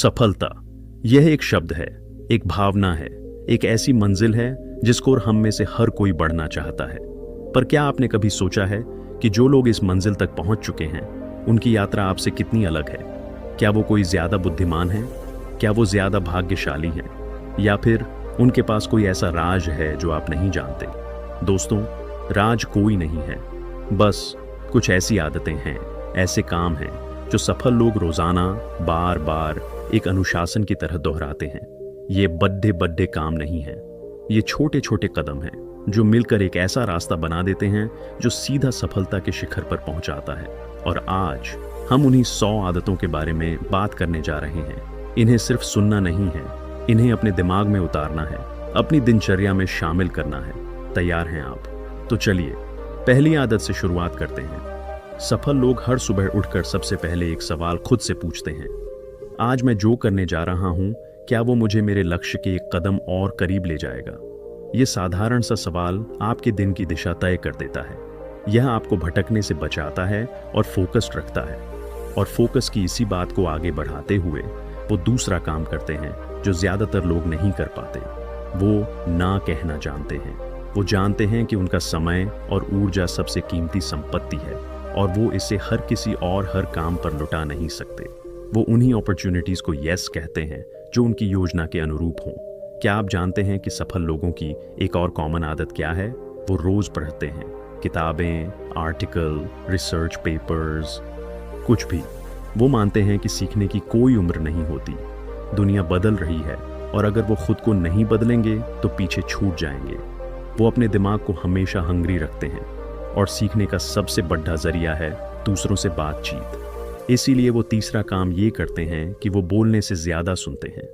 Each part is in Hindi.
सफलता यह एक शब्द है, एक भावना है, एक ऐसी मंजिल है जिसको हम में से हर कोई बढ़ना चाहता है। पर क्या आपने कभी सोचा है कि जो लोग इस मंजिल तक पहुंच चुके हैं उनकी यात्रा आपसे कितनी अलग है? क्या वो कोई ज्यादा बुद्धिमान है? क्या वो ज्यादा भाग्यशाली हैं? या फिर उनके पास कोई ऐसा राज है जो आप नहीं जानते? दोस्तों, राज कोई नहीं है, बस कुछ ऐसी आदतें हैं, ऐसे काम हैं जो सफल लोग रोजाना बार बार एक अनुशासन की तरह दोहराते हैं। ये बड़े बड़े काम नहीं हैं, ये छोटे छोटे कदम हैं जो मिलकर एक ऐसा रास्ता बना देते हैं जो सीधा सफलता के शिखर पर पहुंचाता है। और आज हम उन्हीं 100 आदतों के बारे में बात करने जा रहे हैं। इन्हें सिर्फ सुनना नहीं है, इन्हें अपने दिमाग में उतारना है, अपनी दिनचर्या में शामिल करना है। तैयार हैं आप? तो चलिए पहली आदत से शुरुआत करते हैं। सफल लोग हर सुबह उठकर सबसे पहले एक सवाल खुद से पूछते हैं, आज मैं जो करने जा रहा हूं, क्या वो मुझे मेरे लक्ष्य के एक कदम और करीब ले जाएगा? ये साधारण सा सवाल आपके दिन की दिशा तय कर देता है। यह आपको भटकने से बचाता है और फोकस्ड रखता है। और फोकस की इसी बात को आगे बढ़ाते हुए वो दूसरा काम करते हैं जो ज्यादातर लोग नहीं कर पाते। वो ना कहना जानते हैं। वो जानते हैं कि उनका समय और ऊर्जा सबसे कीमती संपत्ति है और वो इसे हर किसी और हर काम पर लुटा नहीं सकते। वो उन्हीं अपॉर्चुनिटीज को यस कहते हैं जो उनकी योजना के अनुरूप हों। क्या आप जानते हैं कि सफल लोगों की एक और कॉमन आदत क्या है? वो रोज पढ़ते हैं, किताबें, आर्टिकल, रिसर्च पेपर्स, कुछ भी। वो मानते हैं कि सीखने की कोई उम्र नहीं होती। दुनिया बदल रही है और अगर वो खुद को नहीं बदलेंगे तो पीछे छूट जाएंगे। वो अपने दिमाग को हमेशा हंग्री रखते हैं और सीखने का सबसे बड़ा जरिया है दूसरों से बातचीत। इसीलिए वो तीसरा काम ये करते हैं कि वो बोलने से ज्यादा सुनते हैं।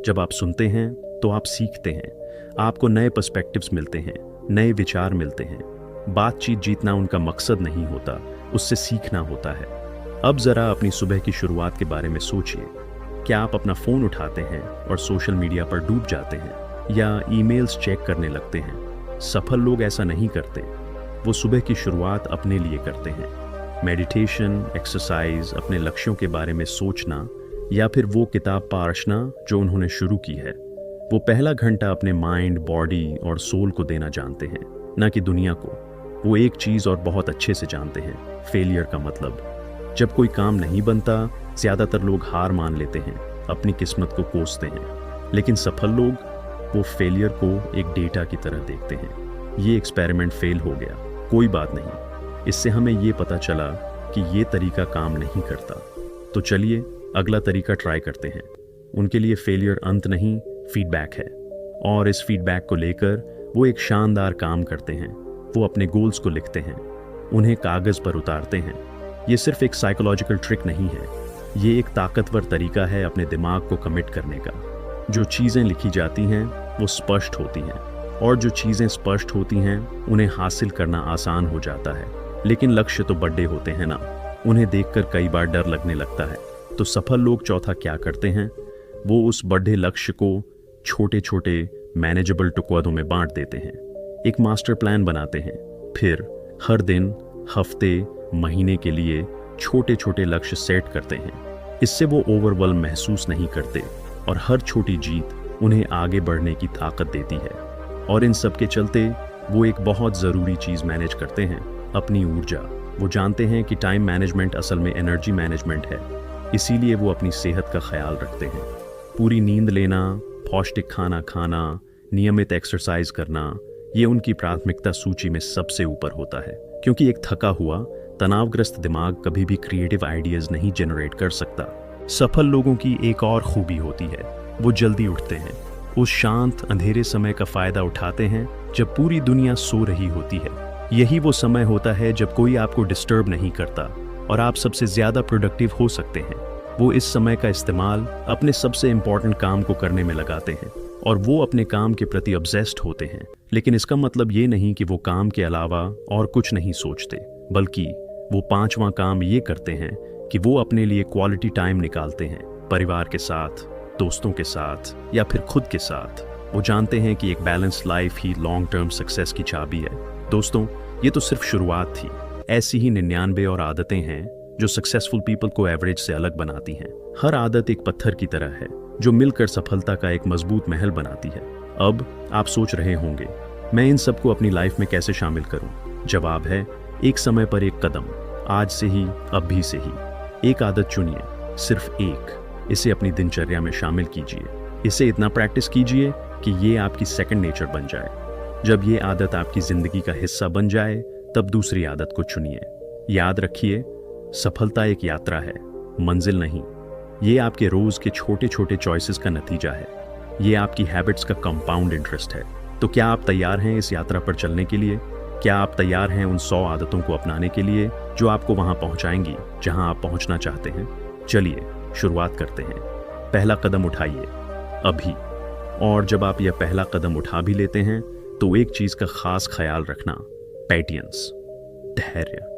जब आप सुनते हैं तो आप सीखते हैं, आपको नए पर्सपेक्टिव्स मिलते हैं, नए विचार मिलते हैं। बातचीत जीतना उनका मकसद नहीं होता, उससे सीखना होता है। अब जरा अपनी सुबह की शुरुआत के बारे में सोचिए। क्या आप अपना फोन उठाते हैं और सोशल मीडिया पर डूब जाते हैं या ईमेल्स चेक करने लगते हैं? सफल लोग ऐसा नहीं करते। वो सुबह की शुरुआत अपने लिए करते हैं। मेडिटेशन, एक्सरसाइज, अपने लक्ष्यों के बारे में सोचना या फिर वो किताब पढ़ना जो उन्होंने शुरू की है। वो पहला घंटा अपने माइंड, बॉडी और सोल को देना जानते हैं, ना कि दुनिया को। वो एक चीज़ और बहुत अच्छे से जानते हैं, फेलियर का मतलब। जब कोई काम नहीं बनता, ज़्यादातर लोग हार मान लेते हैं, अपनी किस्मत को कोसते हैं। लेकिन सफल लोग वो फेलियर को एक डेटा की तरह देखते हैं। ये एक्सपेरिमेंट फेल हो गया, कोई बात नहीं, इससे हमें ये पता चला कि ये तरीका काम नहीं करता। तो चलिए अगला तरीका ट्राई करते हैं। उनके लिए फेलियर अंत नहीं, फीडबैक है। और इस फीडबैक को लेकर वो एक शानदार काम करते हैं। वो अपने गोल्स को लिखते हैं, उन्हें कागज पर उतारते हैं। ये सिर्फ एक साइकोलॉजिकल ट्रिक नहीं है, ये एक ताकतवर तरीका है अपने दिमाग को कमिट करने का। जो चीज़ें लिखी जाती हैं वो स्पष्ट होती हैं, और जो चीज़ें स्पष्ट होती हैं उन्हें हासिल करना आसान हो जाता है। लेकिन लक्ष्य तो बड़े होते हैं ना, उन्हें देखकर कई बार डर लगने लगता है। तो सफल लोग चौथा क्या करते हैं? वो उस बड़े लक्ष्य को छोटे छोटे मैनेजेबल टुकड़ों में बांट देते हैं। एक मास्टर प्लान बनाते हैं, फिर हर दिन, हफ्ते, महीने के लिए छोटे छोटे लक्ष्य सेट करते हैं। इससे वो ओवरवेल्म महसूस नहीं करते और हर छोटी जीत उन्हें आगे बढ़ने की ताकत देती है। और इन सब के चलते वो एक बहुत ज़रूरी चीज़ मैनेज करते हैं, अपनी ऊर्जा। वो जानते हैं कि टाइम मैनेजमेंट असल में एनर्जी मैनेजमेंट है। इसीलिए वो अपनी सेहत का ख्याल रखते हैं। पूरी नींद लेना, पौष्टिक खाना खाना, नियमित एक्सरसाइज करना, ये उनकी प्राथमिकता सूची में सबसे ऊपर होता है। क्योंकि एक थका हुआ, तनावग्रस्त दिमाग कभी भी क्रिएटिव आइडियाज नहीं जनरेट कर सकता। सफल लोगों की एक और खूबी होती है, वो जल्दी उठते हैं। उस शांत अंधेरे समय का फायदा उठाते हैं जब पूरी दुनिया सो रही होती है। यही वो समय होता है जब कोई आपको डिस्टर्ब नहीं करता और आप सबसे ज्यादा प्रोडक्टिव हो सकते हैं। वो इस समय का इस्तेमाल अपने सबसे इंपॉर्टेंट काम को करने में लगाते हैं और वो अपने काम के प्रति ऑब्सेस्ड होते हैं। लेकिन इसका मतलब ये नहीं कि वो काम के अलावा और कुछ नहीं सोचते, बल्कि वो पांचवा काम ये करते हैं कि वो अपने लिए क्वालिटी टाइम निकालते हैं, परिवार के साथ, दोस्तों के साथ या फिर खुद के साथ। वो जानते हैं कि एक बैलेंस्ड लाइफ ही लॉन्ग टर्म सक्सेस की चाबी है। दोस्तों, ये तो सिर्फ शुरुआत थी। ऐसी ही 99 और आदतें हैं जो सक्सेसफुल पीपल को एवरेज से अलग बनाती हैं। हर आदत एक पत्थर की तरह है जो मिलकर सफलता का एक मजबूत महल बनाती है। अब आप सोच रहे होंगे, मैं इन सबको अपनी लाइफ में कैसे शामिल करूं? जवाब है, एक समय पर एक कदम, आज से ही, अभी से ही। एक आदत चुनिए, सिर्फ एक। इसे अपनी दिनचर्या में शामिल कीजिए। इसे इतना प्रैक्टिस कीजिए कि ये आपकी सेकंड नेचर बन जाए। जब ये आदत आपकी जिंदगी का हिस्सा बन जाए, तब दूसरी आदत को चुनिए। याद रखिए, सफलता एक यात्रा है, मंजिल नहीं। ये आपके रोज के छोटे छोटे चॉइसेस का नतीजा है। ये आपकी हैबिट्स का कंपाउंड इंटरेस्ट है। तो क्या आप तैयार हैं इस यात्रा पर चलने के लिए? क्या आप तैयार हैं उन 100 आदतों को अपनाने के लिए जो आपको वहां पहुंचाएंगी जहां आप पहुंचना चाहते हैं? चलिए शुरुआत करते हैं। पहला कदम उठाइए, अभी। और जब आप यह पहला कदम उठा भी लेते हैं तो एक चीज का खास ख्याल रखना, पेटियंस, धैर्य।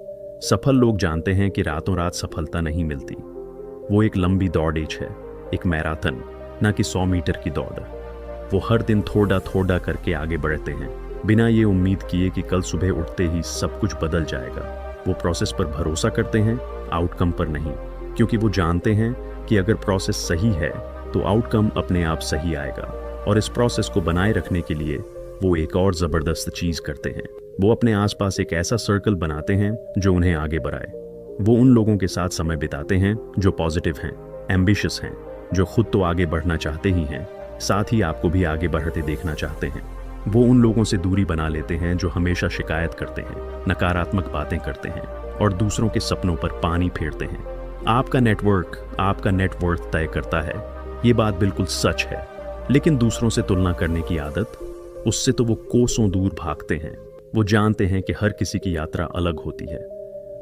सफल लोग जानते हैं कि रातों रात सफलता नहीं मिलती। वो एक लंबी दौड़ेज है, एक मैराथन, ना कि 100 मीटर की दौड़। वो हर दिन थोड़ा थोड़ा करके आगे बढ़ते हैं, बिना ये उम्मीद किए कि कल सुबह उठते ही सब कुछ बदल जाएगा। वो प्रोसेस पर भरोसा करते हैं, आउटकम पर नहीं, क्योंकि वो जानते हैं कि अगर प्रोसेस सही है तो आउटकम अपने आप सही आएगा। और इस प्रोसेस को बनाए रखने के लिए वो एक और जबरदस्त चीज करते हैं। वो अपने आसपास एक ऐसा सर्कल बनाते हैं जो उन्हें आगे बढ़ाए। वो उन लोगों के साथ समय बिताते हैं जो पॉजिटिव हैं, एम्बिशियस हैं, जो खुद तो आगे बढ़ना चाहते ही हैं, साथ ही आपको भी आगे बढ़ते देखना चाहते हैं। वो उन लोगों से दूरी बना लेते हैं जो हमेशा शिकायत करते हैं, नकारात्मक बातें करते हैं और दूसरों के सपनों पर पानी फेरते हैं। आपका नेटवर्क आपका नेटवर्थ तय करता है, ये बात बिल्कुल सच है। लेकिन दूसरों से तुलना करने की आदत, उससे तो वो कोसों दूर भागते हैं। वो जानते हैं कि हर किसी की यात्रा अलग होती है,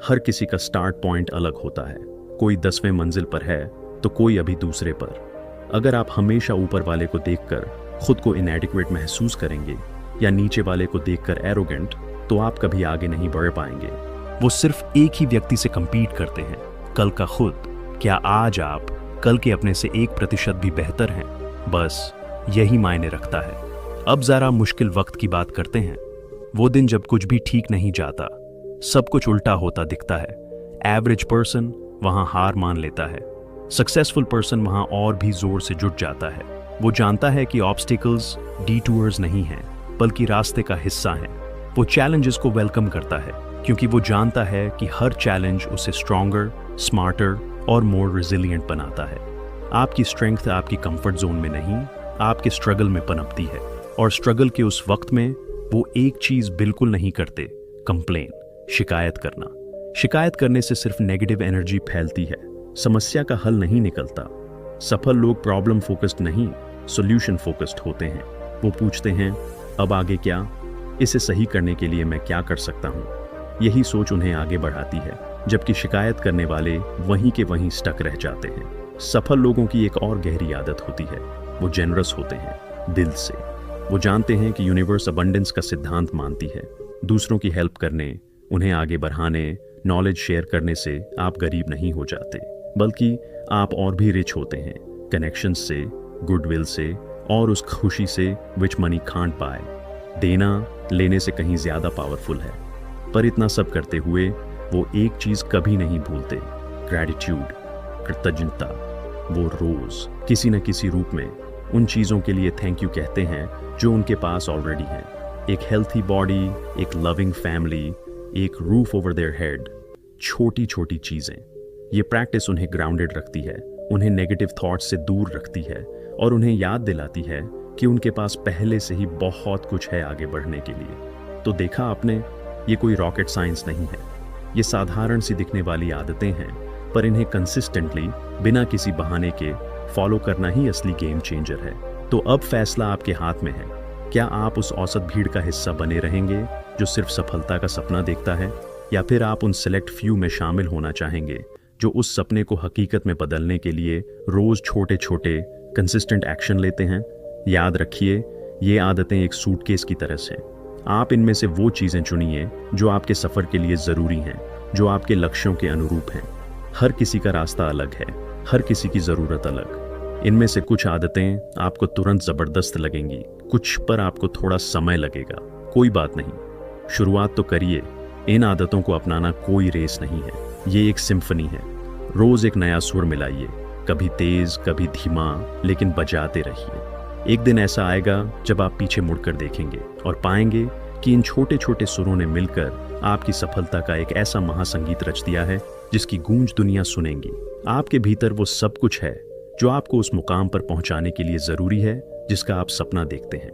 हर किसी का स्टार्ट पॉइंट अलग होता है। कोई 10वें मंजिल पर है तो कोई अभी दूसरे पर। अगर आप हमेशा ऊपर वाले को देखकर खुद को इनएडिक्वेट महसूस करेंगे या नीचे वाले को देखकर एरोगेंट, तो आप कभी आगे नहीं बढ़ पाएंगे। वो सिर्फ एक ही व्यक्ति से कंपीट करते हैं, कल का खुद। क्या आज आप कल के अपने से 1% भी बेहतर हैं? बस यही मायने रखता है। अब जरा मुश्किल वक्त की बात करते हैं। वो दिन जब कुछ भी ठीक नहीं जाता, सब कुछ उल्टा होता दिखता है। एवरेज पर्सन वहां हार मान लेता है, सक्सेसफुल पर्सन वहां और भी जोर से जुट जाता है। वो जानता है कि ऑब्स्टिकल्स डिटूअर्स नहीं हैं, बल्कि रास्ते का हिस्सा हैं। वो चैलेंजेस को वेलकम करता है, क्योंकि वो जानता है कि हर चैलेंज उसे स्ट्रॉन्गर, स्मार्टर और मोर रिजिलियंट बनाता है। आपकी स्ट्रेंथ आपकी कंफर्ट जोन में नहीं, आपके स्ट्रगल में पनपती है। और स्ट्रगल के उस वक्त में वो एक चीज बिल्कुल नहीं करते, कंप्लेन, शिकायत करना। शिकायत करने से सिर्फ नेगेटिव एनर्जी फैलती है, समस्या का हल नहीं निकलता। सफल लोग प्रॉब्लम फोकस्ड नहीं, सॉल्यूशन फोकस्ड होते हैं। वो पूछते हैं, अब आगे क्या? इसे सही करने के लिए मैं क्या कर सकता हूँ? यही सोच उन्हें आगे बढ़ाती है, जबकि शिकायत करने वाले वहीं के वहीं स्टक रह जाते हैं। सफल लोगों की एक और गहरी आदत होती है, वो जेनरस होते हैं, दिल से। वो जानते हैं कि यूनिवर्स अबंडेंस का सिद्धांत मानती है। दूसरों की हेल्प करने, उन्हें आगे बढ़ाने, नॉलेज शेयर करने से आप गरीब नहीं हो जाते, बल्कि आप और भी रिच होते हैं, कनेक्शंस से, गुडविल से और उस खुशी से विच मनी कांट बाय। देना लेने से कहीं ज्यादा पावरफुल है। पर इतना सब करते हुए वो एक चीज कभी नहीं भूलते, ग्रैटिट्यूड, कृतज्ञता। वो रोज किसी न किसी रूप में उन चीजों के लिए थैंक यू कहते हैं जो उनके पास ऑलरेडी हैं। एक हेल्थी बॉडी, एक लविंग फैमिली, एक रूफ ओवर देयर हेड, छोटी छोटी चीजें। ये प्रैक्टिस उन्हें ग्राउंडेड रखती है, उन्हें नेगेटिव थॉट्स से दूर रखती है और उन्हें याद दिलाती है कि उनके पास पहले से ही बहुत कुछ है आगे बढ़ने के लिए। तो देखा आपने, ये कोई रॉकेट साइंस नहीं है। ये साधारण सी दिखने वाली आदतें हैं, पर इन्हें कंसिस्टेंटली, बिना किसी बहाने के फॉलो करना ही असली गेम चेंजर है। तो अब फैसला आपके हाथ में है। क्या आप उस औसत भीड़ का हिस्सा बने रहेंगे जो सिर्फ सफलता का सपना देखता है, या फिर आप उन सेलेक्ट फ्यू में शामिल होना चाहेंगे जो उस सपने को हकीकत में बदलने के लिए रोज छोटे छोटे कंसिस्टेंट एक्शन लेते हैं? याद रखिए, ये आदतें एक सूटकेस की तरह से। आप इनमें से वो चीजें चुनिए जो आपके सफर के लिए जरूरी हैं, जो आपके लक्ष्यों के अनुरूप हैं। हर किसी का रास्ता अलग है, हर किसी की जरूरत अलग। इनमें से कुछ आदतें आपको तुरंत जबरदस्त लगेंगी, कुछ पर आपको थोड़ा समय लगेगा। कोई बात नहीं, शुरुआत तो करिए। इन आदतों को अपनाना कोई रेस नहीं है, ये एक सिम्फनी है। रोज एक नया सुर मिलाइए, कभी तेज, कभी धीमा, लेकिन बजाते रहिए। एक दिन ऐसा आएगा जब आप पीछे मुड़कर देखेंगे और पाएंगे कि इन छोटे छोटे सुरों ने मिलकर आपकी सफलता का एक ऐसा महासंगीत रच दिया है जिसकी गूंज दुनिया सुनेंगी। आपके भीतर वो सब कुछ है जो आपको उस मुकाम पर पहुंचाने के लिए जरूरी है जिसका आप सपना देखते हैं।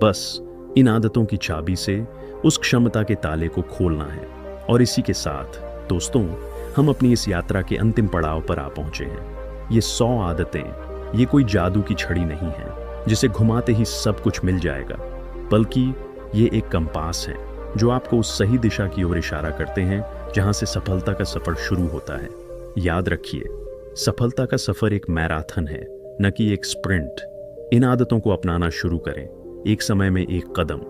बस इन आदतों की चाबी से उस क्षमता के ताले को खोलना है। और इसी के साथ दोस्तों, हम अपनी इस यात्रा के अंतिम पड़ाव पर आ पहुंचे हैं। ये 100 आदतें, ये कोई जादू की छड़ी नहीं है जिसे घुमाते ही सब कुछ मिल जाएगा, बल्कि ये एक कंपास है जो आपको उस सही दिशा की ओर इशारा करते हैं जहां से सफलता का सफर शुरू होता है। याद रखिए, सफलता का सफर एक मैराथन है, न कि एक स्प्रिंट। इन आदतों को अपनाना शुरू करें, एक समय में एक कदम।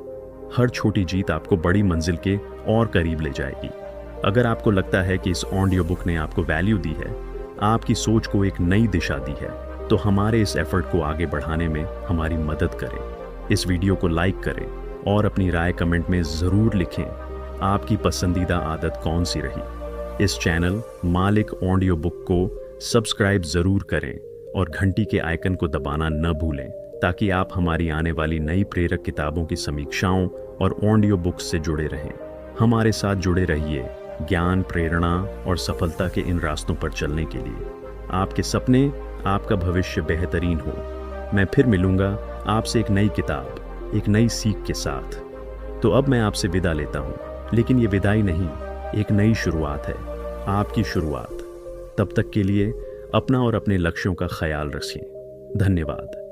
हर छोटी जीत आपको बड़ी मंजिल के और करीब ले जाएगी। अगर आपको लगता है कि इस ऑडियो बुक ने आपको वैल्यू दी है, आपकी सोच को एक नई दिशा दी है, तो हमारे इस एफर्ट को आगे बढ़ाने में हमारी मदद करें। इस वीडियो को लाइक करें और अपनी राय कमेंट में ज़रूर लिखें। आपकी पसंदीदा आदत कौन सी रही? इस चैनल मालिक ऑडियो बुक को सब्सक्राइब ज़रूर करें और घंटी के आइकन को दबाना न भूलें, ताकि आप हमारी आने वाली नई प्रेरक किताबों की समीक्षाओं और ऑडियो बुक्स से जुड़े रहें। हमारे साथ जुड़े रहिए ज्ञान, प्रेरणा और सफलता के इन रास्तों पर चलने के लिए। आपके सपने, आपका भविष्य बेहतरीन हो। मैं फिर मिलूंगा आपसे एक नई किताब, एक नई सीख के साथ। तो अब मैं आपसे विदा लेता हूँ, लेकिन ये विदाई नहीं, एक नई शुरुआत है, आपकी शुरुआत। तब तक के लिए अपना और अपने लक्ष्यों का ख्याल रखें। धन्यवाद।